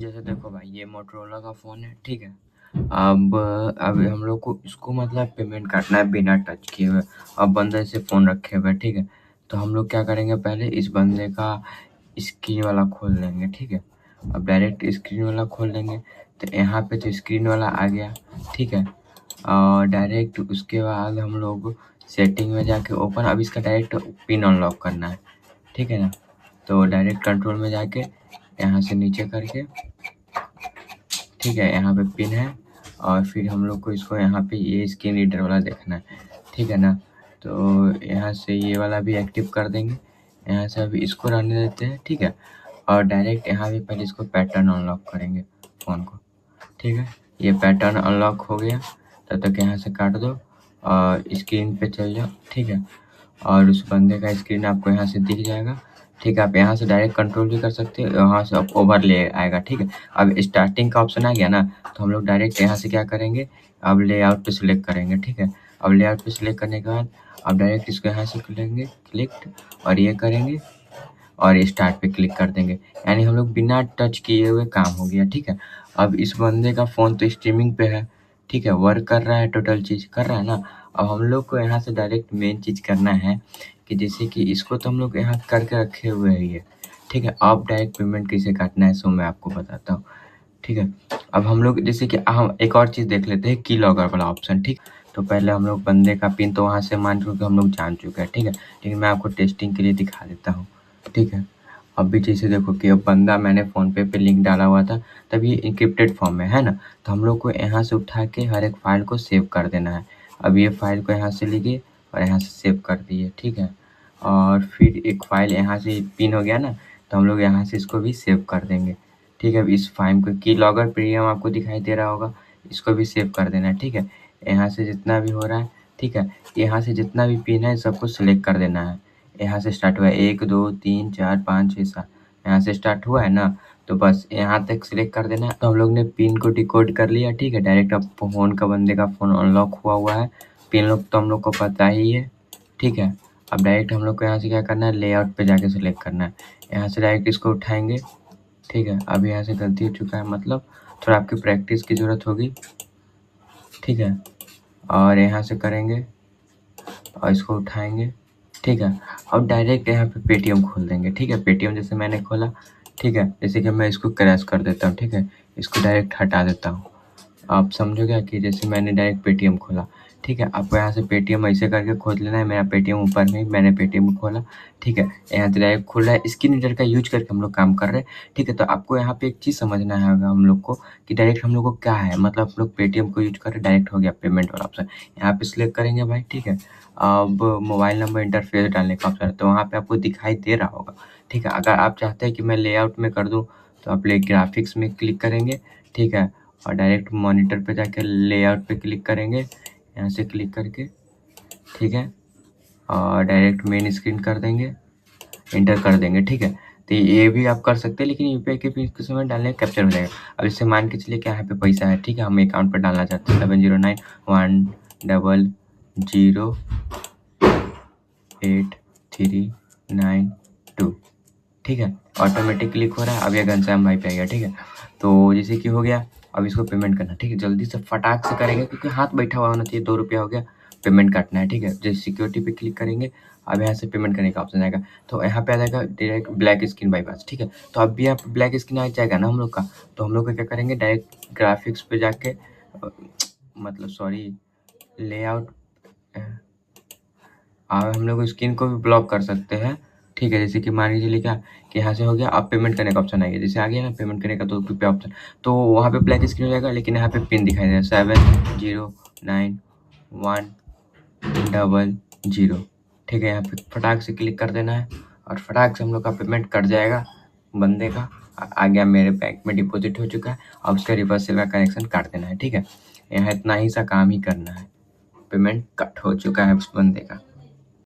जैसे देखो भाई, ये मोटरोला का फ़ोन है, ठीक है? अब हम लोग को इसको मतलब पेमेंट करना है बिना टच किए हुए। अब बंदा ऐसे फ़ोन रखे हुए है, ठीक है? तो हम लोग क्या करेंगे, पहले इस बंदे का स्क्रीन वाला खोल लेंगे, ठीक है? अब डायरेक्ट स्क्रीन वाला खोल लेंगे, तो यहाँ पे तो स्क्रीन वाला आ गया, ठीक है? और डायरेक्ट उसके बाद हम लोग सेटिंग में जाके ओपन, अब इसका डायरेक्ट पिन अनलॉक करना है, ठीक है ना? तो डायरेक्ट कंट्रोल में जाके यहाँ से नीचे करके, ठीक है, यहाँ पे पिन है और फिर हम लोग को इसको यहाँ पे ये स्क्रीन रीडर वाला देखना है, ठीक है ना? तो यहाँ से ये वाला भी एक्टिव कर देंगे, यहाँ से अभी इसको रहने देते हैं, ठीक है? और डायरेक्ट यहाँ पे पहले इसको पैटर्न अनलॉक करेंगे फ़ोन को, ठीक है? ये पैटर्न अनलॉक हो गया, तब तक यहाँ से काट दो और स्क्रीन पे चल जाओ, ठीक है? और उस बंदे का स्क्रीन आपको यहाँ से दिख जाएगा, ठीक है? आप यहाँ से डायरेक्ट कंट्रोल भी कर सकते हो, यहाँ से आप ओवरले आएगा, ठीक है? अब स्टार्टिंग का ऑप्शन आ गया ना, तो हम लोग डायरेक्ट यहाँ से क्या करेंगे, अब लेआउट पे सिलेक्ट करेंगे, ठीक है? अब लेआउट पे सिलेक्ट करने के बाद अब डायरेक्ट इसको यहाँ से करेंगे क्लिक और ये करेंगे और स्टार्ट पे क्लिक कर देंगे, यानी हम लोग बिना टच किए हुए काम हो गया, ठीक है? अब इस बंदे का फ़ोन तो स्ट्रीमिंग पे है, ठीक है? वर्क कर रहा है, टोटल चीज़ कर रहा है ना? अब हम लोग को यहाँ से डायरेक्ट मेन चीज़ करना है कि जैसे कि इसको तो हम लोग यहाँ करके रखे हुए हैं ये, ठीक है? अब डायरेक्ट पेमेंट कैसे काटना है सो मैं आपको बताता हूँ, ठीक है? अब हम लोग जैसे कि हम एक और चीज़ देख लेते हैं, की लॉगर वाला ऑप्शन, ठीक? तो पहले हम लोग बंदे का पिन तो वहाँ से मान चुके हम लोग जान चुके हैं, ठीक है? लेकिन मैं आपको टेस्टिंग के लिए दिखा देता हूँ, ठीक है? अब भी जैसे देखो कि अब बंदा मैंने फ़ोनपे पे लिंक डाला हुआ था, तब ये एन्क्रिप्टेड फॉर्म में है ना? तो हम लोग को यहाँ से उठा के हर एक फ़ाइल को सेव कर देना है। अब ये फ़ाइल को यहाँ से लीजिए और यहाँ से सेव कर दिए, ठीक है? और फिर एक फ़ाइल यहाँ से पिन हो गया ना, तो हम लोग यहाँ से इसको भी सेव कर देंगे, ठीक है? अब इस फ़ाइल को की लॉगर प्रीमियम आपको दिखाई दे रहा होगा, इसको भी सेव कर देना है, ठीक है? यहाँ से जितना भी हो रहा है, ठीक है? यहाँ से जितना भी पिन है सबको सिलेक्ट कर देना है। यहाँ से स्टार्ट हुआ है 1, 2, 3, 4, 5, 6, 7, यहाँ से स्टार्ट हुआ है ना, तो बस यहाँ तक सिलेक्ट कर देना है। तो हम लोग ने पिन को डिकोड कर लिया, ठीक है? डायरेक्ट अब फ़ोन का बंदे का फ़ोन अनलॉक हुआ है, पिन लोग तो हम लोग को पता ही है, ठीक है? अब डायरेक्ट हम लोग को यहाँ से क्या करना है, लेआउट पे जाके सिलेक्ट करना है। यहाँ से डायरेक्ट इसको उठाएँगे, ठीक है? अब यहाँ से गलती हो चुका है, मतलब थोड़ा आपकी प्रैक्टिस की ज़रूरत होगी, ठीक है? और यहाँ से करेंगे और इसको उठाएँगे, ठीक है? अब डायरेक्ट यहाँ पे पेटीएम खोल देंगे, ठीक है? पेटीएम जैसे मैंने खोला, ठीक है? जैसे कि मैं इसको क्रैश कर देता हूँ, ठीक है? इसको डायरेक्ट हटा देता हूँ। आप समझो क्या कि जैसे मैंने डायरेक्ट पेटीएम खोला, ठीक है? आपको यहाँ से पेटीएम ऐसे करके खोल लेना है, मेरा पेटीएम ऊपर में ही मैंने पेटीएम खोला, ठीक है? यहाँ से डायरेक्ट खुल रहा है, स्क्रीन रीडर का यूज़ करके हम लोग काम कर रहे हैं, ठीक है? तो आपको यहाँ पे एक चीज़ समझना है हम लोग को कि डायरेक्ट हम लोग को क्या है, मतलब हम लोग पेटीएम को यूज़ कर रहे हैं, डायरेक्ट हो गया पेमेंट वाला ऑप्शन। यहाँ पे सिलेक्ट करेंगे भाई, ठीक है? अब मोबाइल नंबर इंटरफ़ेस डालने का ऑप्शन है, तो वहाँ पे आपको दिखाई दे रहा होगा, ठीक है? अगर आप चाहते हैं कि मैं लेआउट में कर दूँ, तो आप ग्राफ़िक्स में क्लिक करेंगे, ठीक है? और डायरेक्ट मॉनिटर पे जाके लेआउट पे क्लिक करेंगे, यहाँ से क्लिक करके, ठीक है? और डायरेक्ट मेन स्क्रीन कर देंगे, एंटर कर देंगे, ठीक है? तो ये भी आप कर सकते हैं, लेकिन यूपीआई के पिन के समय डालने कैप्चर हो जाएगा। अब जैसे मान के चलिए कि यहाँ पे पैसा है, ठीक है? हम अकाउंट पे डालना चाहते हैं 70911008392, ठीक है? ऑटोमेटिक क्लिक हो रहा है, अब ये घनश्याम भाई पे आ गया, ठीक है? तो जैसे कि हो गया, अब इसको पेमेंट करना है, ठीक है? जल्दी से फटाक से करेंगे क्योंकि हाथ बैठा हुआ होना चाहिए, 2 रुपया हो गया, पेमेंट काटना है, ठीक है? जैसे सिक्योरिटी पे क्लिक करेंगे, अब यहाँ से पेमेंट करने का ऑप्शन आएगा, तो यहाँ पे आ जाएगा डायरेक्ट ब्लैक स्क्रीन बाईपास, ठीक है? तो अब भी यहाँ पे ब्लैक स्क्रीन आ जाएगा ना हम लोग का, तो हम लोग को क्या करेंगे, डायरेक्ट ग्राफिक्स पे जाके मतलब सॉरी लेआउट, हम लोग स्क्रीन को भी ब्लॉक कर सकते हैं, ठीक है? जैसे कि मान लीजिए क्या कि यहाँ से हो गया, अब पेमेंट करने का ऑप्शन आ गया, जैसे आ गया ना पेमेंट करने का 2 रुपया ऑप्शन, तो वहाँ पे ब्लैक स्क्रीन हो जाएगा, लेकिन यहाँ पे पिन दिखाई देगा 709100, ठीक है? यहाँ पे फटाक से क्लिक कर देना है और फटाक से हम लोग का पेमेंट कट जाएगा, बंदे का आ गया, मेरे बैंक में डिपॉजिट हो चुका है। अब उसका रिवर्सल का कनेक्शन काट देना है, ठीक है? यहाँ इतना ही सा काम ही करना है, पेमेंट कट हो चुका है उस बंदे का।